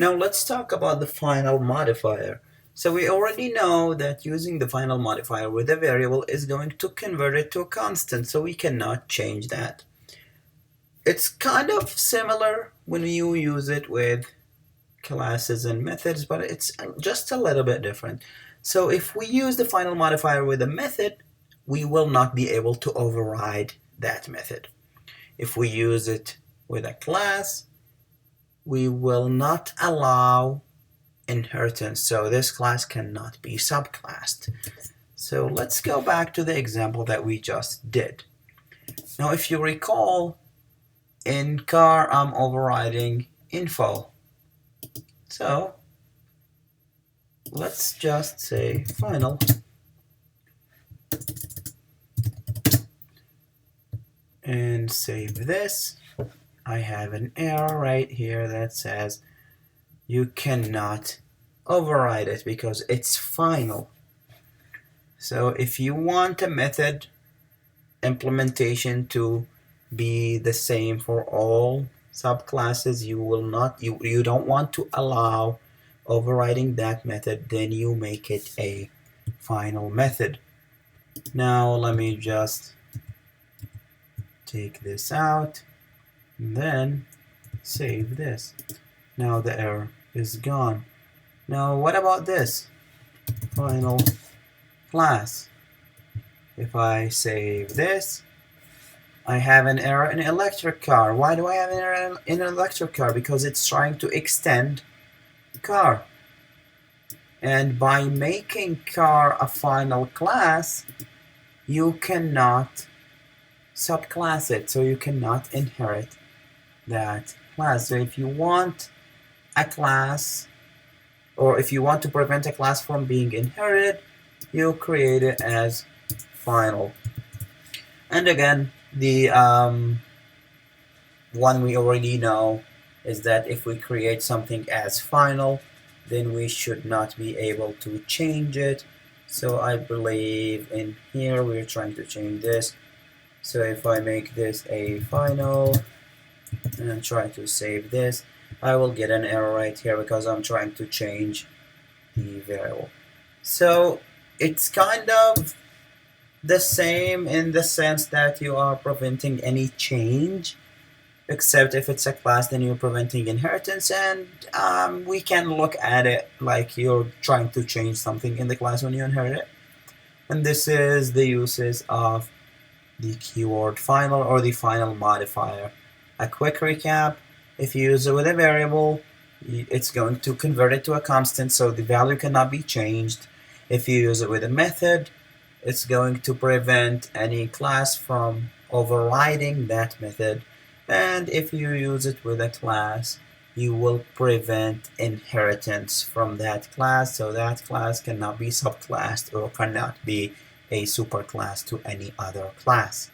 Now let's talk about the final modifier. So we already know that using the final modifier with a variable is going to convert it to a constant, so we cannot change that. It's kind of similar when you use it with classes and methods, but it's just a little bit different. So if we use the final modifier with a method, we will not be able to override that method. If we use it with a class, we will not allow inheritance, so this class cannot be subclassed. So let's go back to the example that we just did. Now if you recall, in car I'm overriding info. So let's just say final and save this. I have an error right here that says you cannot override it because it's final. So if you want a method implementation to be the same for all subclasses, you don't want to allow overriding that method, then you make it a final method. Now let me just take this out and then save this. Now the error is gone. Now what about this final class? If I save this, I have an error in electric car. Why do I have an error in electric car? Because it's trying to extend car. And by making car a final class, you cannot subclass it, so you cannot inherit that class. So if you want a class, or if you want to prevent a class from being inherited, you create it as final. And again, the one we already know is that if we create something as final, then we should not be able to change it. So I believe in here we're trying to change this. So if I make this a final and try to save this, I will get an error right here because I'm trying to change the variable. So it's kind of the same in the sense that you are preventing any change, except if it's a class, then you're preventing inheritance, and we can look at it like you're trying to change something in the class when you inherit it. And this is the uses of the keyword final or the final modifier. A quick recap: if you use it with a variable, it's going to convert it to a constant, so the value cannot be changed. If you use it with a method, it's going to prevent any class from overriding that method. And if you use it with a class, you will prevent inheritance from that class, so that class cannot be subclassed or cannot be a superclass to any other class.